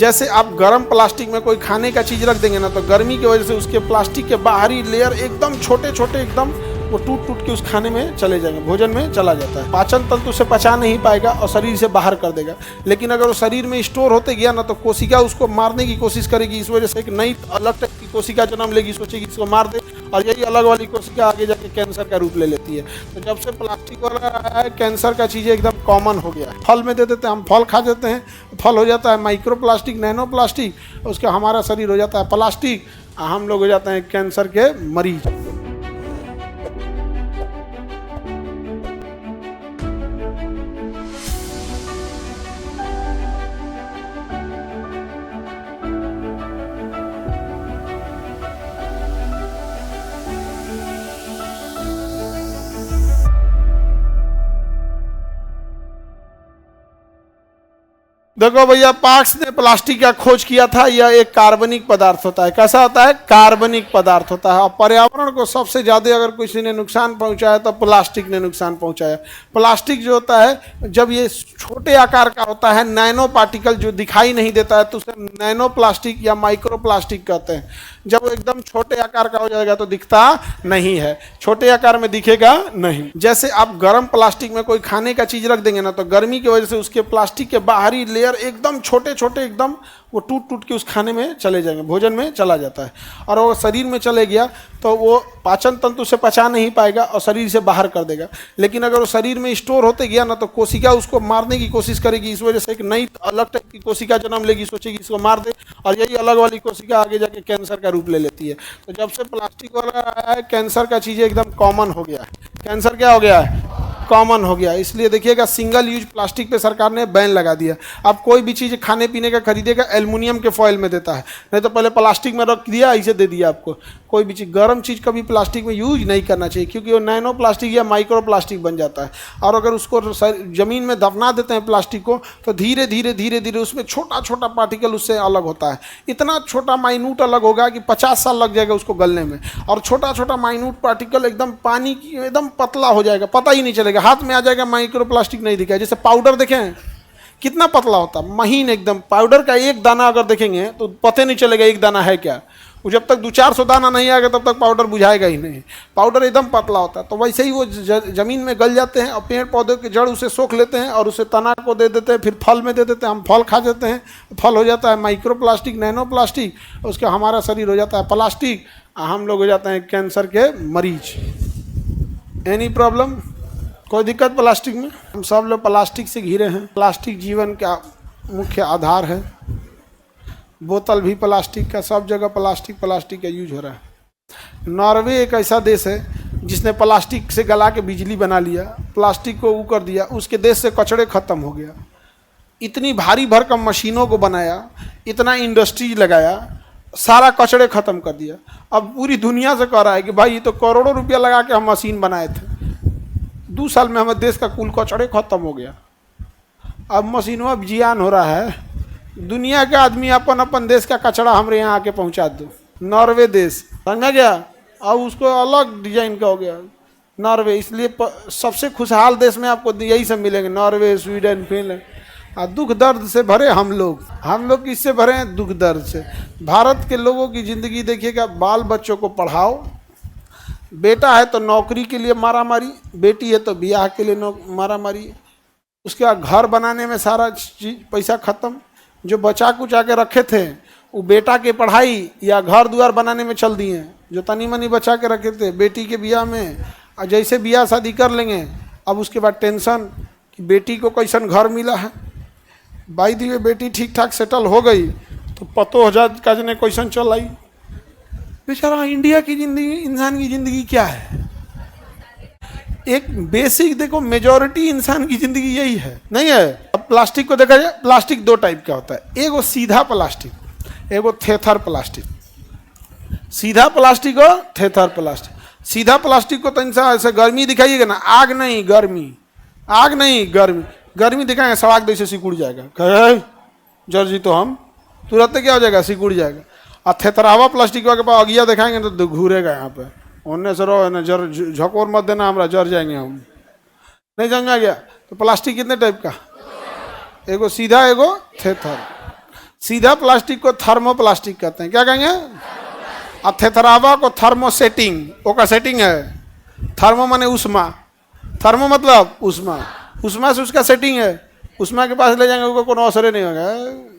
जैसे आप गर्म प्लास्टिक में कोई खाने का चीज़ रख देंगे ना, तो गर्मी की वजह से उसके प्लास्टिक के बाहरी लेयर एकदम छोटे छोटे एकदम वो टूट टूट के उस खाने में चले जाएंगे, भोजन में चला जाता है। पाचन तंत्र उसे पचा नहीं पाएगा और शरीर से बाहर कर देगा। लेकिन अगर वो शरीर में स्टोर होते गया ना, तो कोशिका उसको मारने की कोशिश करेगी। इस वजह से एक नई अलग टाइप की कोशिका जन्म लेगी, सोचेगी इसको मार दे, और यही अलग वाली कोशिका आगे जाके कैंसर का रूप ले लेती है। तो जब से प्लास्टिक वाला आया है, कैंसर का चीज़ें एकदम कॉमन हो गया है। फल में दे देते हैं, हम फल खा जाते हैं, फल हो जाता है माइक्रो प्लास्टिक, नैनो प्लास्टिक, उसका हमारा शरीर हो जाता है प्लास्टिक, हम लोग हो जाते हैं कैंसर के मरीज। देखो भैया, पार्क्स ने प्लास्टिक का खोज किया था। यह एक कार्बनिक पदार्थ होता है। कैसा होता है? कार्बनिक पदार्थ होता है। और पर्यावरण को सबसे ज़्यादा अगर किसी ने नुकसान पहुंचाया तो प्लास्टिक ने नुकसान पहुंचाया। प्लास्टिक जो होता है, जब ये छोटे आकार का होता है, नैनो पार्टिकल जो दिखाई नहीं देता है, तो उसे नैनो प्लास्टिक या माइक्रो प्लास्टिक कहते हैं। जब वो एकदम छोटे आकार का हो जाएगा तो दिखता नहीं है, छोटे आकार में दिखेगा नहीं। जैसे आप गर्म प्लास्टिक में कोई खाने का चीज़ रख देंगे ना, तो गर्मी की वजह से उसके प्लास्टिक के बाहरी लेयर एकदम छोटे छोटे एकदम वो टूट टूट के उस खाने में चले जाएंगे, भोजन में चला जाता है। और वो शरीर में चले गया तो वो पाचन तंत्र उसे पचा नहीं पाएगा और शरीर से बाहर कर देगा। लेकिन अगर वो शरीर में स्टोर होते गया ना, तो कोशिका उसको मारने की कोशिश करेगी। इस वजह से एक नई अलग टाइप की कोशिका जन्म लेगी, सोचेगी इसको मार दे, और यही अलग वाली कोशिका आगे जाके कैंसर का रूप ले लेती है। तो जब से प्लास्टिक वाला आया है, कैंसर का चीज़ें एकदम कॉमन हो गया है। कैंसर क्या हो गया है? कॉमन हो गया। इसलिए देखिएगा, सिंगल यूज प्लास्टिक पे सरकार ने बैन लगा दिया। अब कोई भी चीज़ खाने पीने का खरीदेगा, एल्युमिनियम के फॉइल में देता है, नहीं तो पहले प्लास्टिक में रख दिया, ऐसे दे दिया आपको। कोई भी चीज़, गर्म चीज़ कभी प्लास्टिक में यूज नहीं करना चाहिए, क्योंकि वो नैनो प्लास्टिक या माइक्रो प्लास्टिक बन जाता है। और अगर उसको ज़मीन में दफना देते हैं प्लास्टिक को, तो धीरे धीरे धीरे धीरे उसमें छोटा छोटा पार्टिकल उससे अलग होता है। इतना छोटा माइन्यूट अलग होगा कि 50 साल लग जाएगा उसको गलने में। और छोटा छोटा माइन्यूट पार्टिकल एकदम पानी की एकदम पतला हो जाएगा, पता ही नहीं चलेगा, हाथ में आ जाएगा, माइक्रो प्लास्टिक नहीं दिखा। जैसे पाउडर देखें कितना पतला होता है, महीन एकदम। पाउडर का एक दाना अगर देखेंगे तो पता नहीं चलेगा एक दाना है क्या। वो जब तक 200-400 दाना नहीं आएगा तब तक पाउडर बुझाएगा ही नहीं। पाउडर एकदम पतला होता है। तो वैसे ही वो ज़मीन में गल जाते हैं और पेड़ पौधे के जड़ उसे सोख लेते हैं और उसे तना को दे देते हैं, फिर फल में दे देते हैं, हम फल खा जाते हैं, फल हो जाता है माइक्रो प्लास्टिक, नैनो प्लास्टिक, उसका हमारा शरीर हो जाता है प्लास्टिक, हम लोग हो जाते हैं कैंसर के मरीज। Any problem? कोई दिक्कत प्लास्टिक में? हम सब लोग प्लास्टिक से घिरे हैं। प्लास्टिक जीवन का मुख्य आधार है। बोतल भी प्लास्टिक का, सब जगह प्लास्टिक का यूज हो रहा है। नॉर्वे एक ऐसा देश है जिसने प्लास्टिक से गला के बिजली बना लिया, प्लास्टिक को वो कर दिया, उसके देश से कचड़े खत्म हो गया। इतनी भारी भरकम मशीनों को बनाया, इतना इंडस्ट्री लगाया, सारा कचड़े खत्म कर दिया। अब पूरी दुनिया से कह रहा है कि भाई ये तो करोड़ों रुपया लगा के हम मशीन बनाए थे, 2 साल में हमारे देश का कुल कचड़े खत्म हो गया। अब मशीनों अब जियान हो रहा है। दुनिया के आदमी अपन अपन देश का कचड़ा हमारे यहाँ आके पहुँचा दो। नॉर्वे देश, समझा गया? अब उसको अलग डिजाइन का हो गया नॉर्वे। इसलिए सबसे खुशहाल देश में आपको यही सब मिलेंगे, नॉर्वे, स्वीडन, फिनलैंड। और दुख दर्द से भरे हम लोग किससे भरे हैं? दुख दर्द से। भारत के लोगों की ज़िंदगी देखिएगा, बाल बच्चों को पढ़ाओ, बेटा है तो नौकरी के लिए मारामारी, बेटी है तो ब्याह के लिए मारामारी, उसके बाद घर बनाने में सारा चीज पैसा खत्म। जो बचा कुचा के रखे थे वो बेटा के पढ़ाई या घर द्वार बनाने में चल दिए। जो तनी मनी बचा के रखे थे बेटी के ब्याह में, और जैसे ब्याह शादी कर लेंगे, अब उसके बाद टेंशन कि बेटी को कैसन घर मिला है। बाई दी बेटी ठीक ठाक सेटल हो गई तो पतो हो जा ने कैसन चल आई। बेचारा इंडिया की ज़िंदगी, इंसान की ज़िंदगी क्या है? एक बेसिक देखो, मेजॉरिटी इंसान की ज़िंदगी यही है, नहीं है? अब प्लास्टिक को देखा जाए, प्लास्टिक 2 टाइप का होता है। एक वो सीधा प्लास्टिक, एक वो थेथर प्लास्टिक। सीधा प्लास्टिक और थेथर प्लास्टिक। सीधा प्लास्टिक को तो इंसान ऐसे गर्मी दिखाइएगा ना, आग नहीं गर्मी, आग नहीं गर्मी, गर्मी दिखाएंगे सड़ाक जैसे सिकुड़ जाएगा। जर जी तो हम तुरंत क्या हो जाएगा? सिकुड़ जाएगा। और थेतरावा प्लास्टिक के पास अगिया दिखाएंगे तो घूरेगा यहाँ पे, उन्ने से रहो ना, जर झकोर मत देना, हमरा जर जाएंगे हम। नहीं समझा गया? तो प्लास्टिक कितने टाइप का? एगो सीधा, एगो थेथर। सीधा प्लास्टिक को थर्मोप्लास्टिक कहते हैं। क्या कहेंगे? और थेथरावा को थर्मोसेटिंग, वो का सेटिंग है। थर्मो माने उष्मा, थर्मो मतलब उष्मा, उष्मा से उसका सेटिंग है। उष्मा के पास ले जाएंगे उसको कोनो असर नहीं होगा।